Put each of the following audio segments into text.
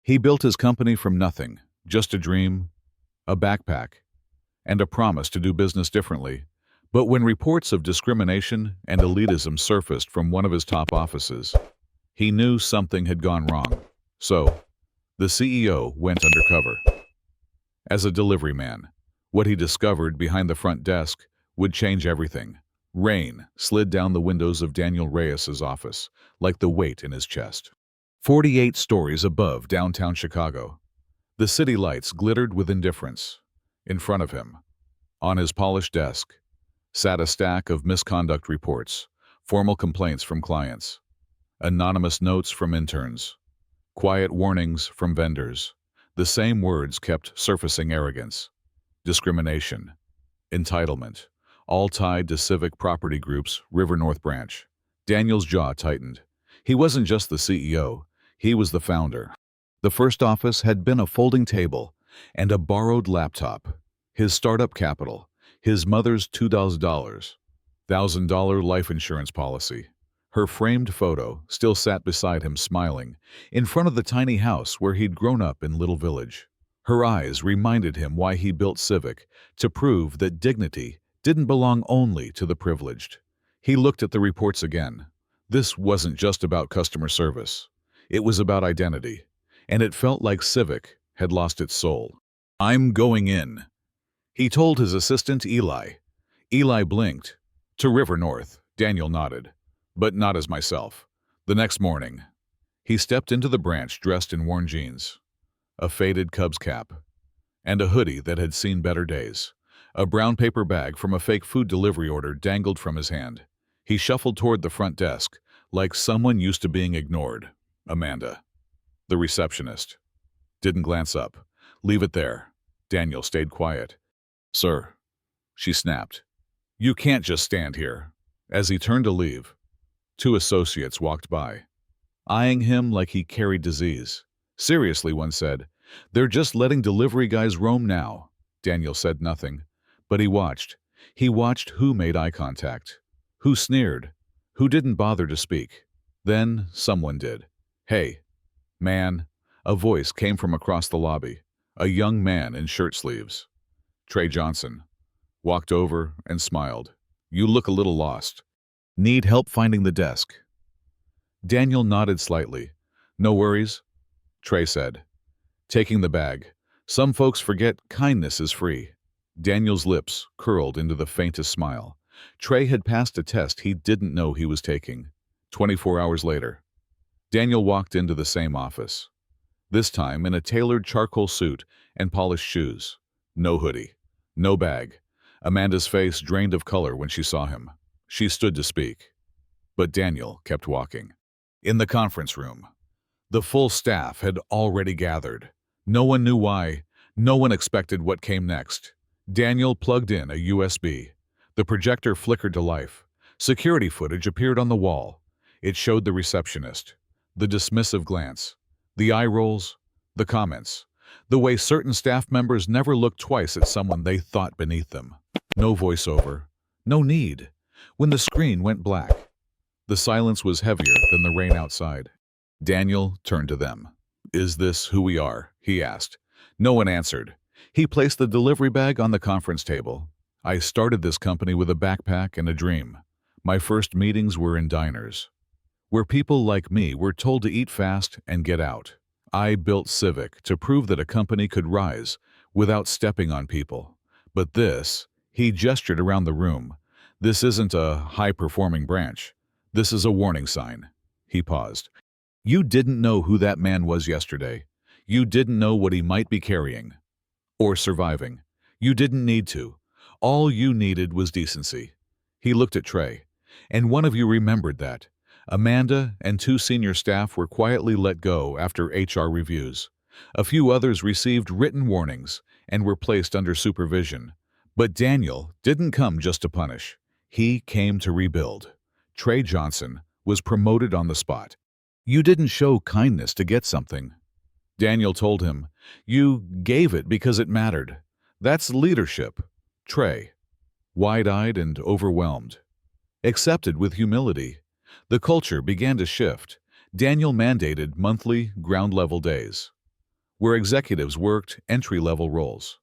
He built his company from nothing, just a dream, a backpack, and a promise to do business differently. But when reports of discrimination and elitism surfaced from one of his top offices, he knew something had gone wrong. So, the CEO went undercover. As a delivery man, what he discovered behind the front desk would change everything. Rain slid down the windows of Daniel Reyes's office, like the weight in his chest. 48 stories above downtown Chicago, the city lights glittered with indifference. In front of him, on his polished desk, sat a stack of misconduct reports, formal complaints from clients, anonymous notes from interns, quiet warnings from vendors. The same words kept surfacing: arrogance, discrimination, entitlement, all tied to Civic Property Group's River North branch. Daniel's jaw tightened. He wasn't just the CEO, he was the founder. The first office had been a folding table and a borrowed laptop, his startup capital, his mother's $2,000 life insurance policy. Her framed photo still sat beside him smiling, in front of the tiny house where he'd grown up in Little Village. Her eyes reminded him why he built Civic, to prove that dignity didn't belong only to the privileged. He looked at the reports again. This wasn't just about customer service. It was about identity, and it felt like Civic had lost its soul. "I'm going in," he told his assistant Eli. Eli blinked. "To River North," Daniel nodded. "But not as myself." The next morning, he stepped into the branch dressed in worn jeans, a faded Cubs cap, and a hoodie that had seen better days. A brown paper bag from a fake food delivery order dangled from his hand. He shuffled toward the front desk, like someone used to being ignored. Amanda, the receptionist, didn't glance up. "Leave it there." Daniel stayed quiet. "Sir," she snapped, "you can't just stand here." As he turned to leave, two associates walked by, eyeing him like he carried disease. "Seriously," one said, "they're just letting delivery guys roam now." Daniel said nothing, but he watched. He watched who made eye contact, who sneered, who didn't bother to speak. Then someone did. "Hey, man," a voice came from across the lobby. A young man in shirt sleeves, Trey Johnson, walked over and smiled. "You look a little lost. Need help finding the desk?" Daniel nodded slightly. "No worries," Trey said, taking the bag. "Some folks forget kindness is free." Daniel's lips curled into the faintest smile. Trey had passed a test he didn't know he was taking. 24 hours later, Daniel walked into the same office, this time in a tailored charcoal suit and polished shoes. No hoodie, no bag. Amanda's face drained of color when she saw him. She stood to speak, but Daniel kept walking. In the conference room, the full staff had already gathered. No one knew why. No one expected what came next. Daniel plugged in a USB. The projector flickered to life. Security footage appeared on the wall. It showed the receptionist, the dismissive glance, the eye rolls, the comments, the way certain staff members never looked twice at someone they thought beneath them. No voiceover, no need. When the screen went black, the silence was heavier than the rain outside. Daniel turned to them. "Is this who we are?" he asked. No one answered. He placed the delivery bag on the conference table. "I started this company with a backpack and a dream. My first meetings were in diners, where people like me were told to eat fast and get out. I built Civic to prove that a company could rise without stepping on people. But this," he gestured around the room, "this isn't a high-performing branch. This is a warning sign." He paused. "You didn't know who that man was yesterday. You didn't know what he might be carrying or surviving. You didn't need to. All you needed was decency." He looked at Trey. "And one of you remembered that. Amanda and 2 senior staff were quietly let go after HR reviews. A few others received written warnings and were placed under supervision. But Daniel didn't come just to punish. He came to rebuild. Trey Johnson was promoted on the spot. You didn't show kindness to get something." Daniel told him, "You gave it because it mattered. That's leadership." Trey, wide-eyed and overwhelmed, accepted with humility. The culture began to shift. Daniel mandated monthly, ground-level days. where executives worked entry-level roles,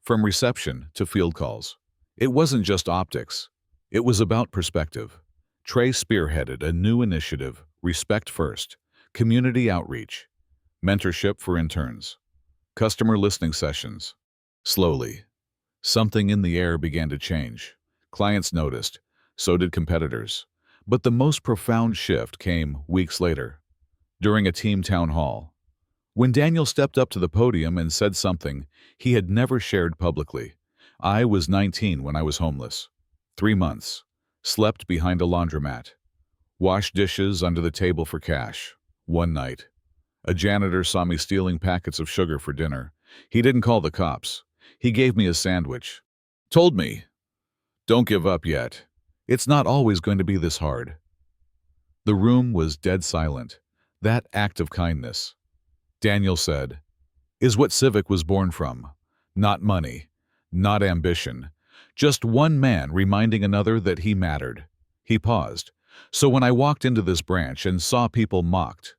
from reception to field calls. It wasn't just optics. It was about perspective. Trey spearheaded a new initiative, Respect First, community outreach, mentorship for interns, customer listening sessions. Slowly, something in the air began to change. Clients noticed, so did competitors. But the most profound shift came weeks later, during a team town hall, when Daniel stepped up to the podium and said something he had never shared publicly. I was 19 when I was homeless. 3 months. Slept behind a laundromat. Washed dishes under the table for cash. One night, a janitor saw me stealing packets of sugar for dinner. He didn't call the cops. He gave me a sandwich. Told me, "Don't give up yet. It's not always going to be this hard." The room was dead silent. That act of kindness, Daniel said, is what Civic was born from. Not money, not ambition, just one man reminding another that he mattered. He paused. So when I walked into this branch and saw people mocked,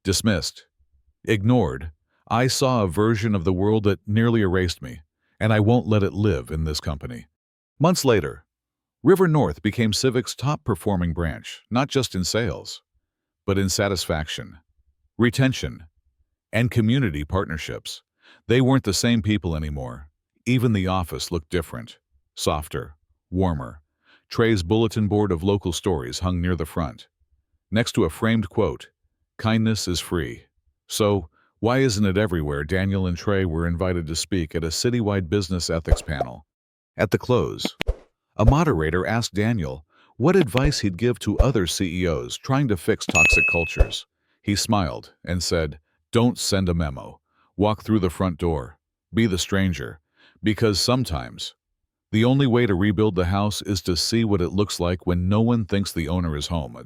dismissed, ignored, I saw a version of the world that nearly erased me, and I won't let it live in this company. Months later, River North became Civic's top-performing branch, not just in sales, but in satisfaction, retention, and community partnerships. They weren't the same people anymore. Even the office looked different, softer, warmer. Trey's bulletin board of local stories hung near the front, next to a framed quote, "Kindness is free." So, why isn't it everywhere? Daniel and Trey were invited to speak at a citywide business ethics panel. At the close, a moderator asked Daniel what advice he'd give to other CEOs trying to fix toxic cultures. He smiled and said, "Don't send a memo. Walk through the front door. Be the stranger. Because sometimes, the only way to rebuild the house is to see what it looks like when no one thinks the owner is home."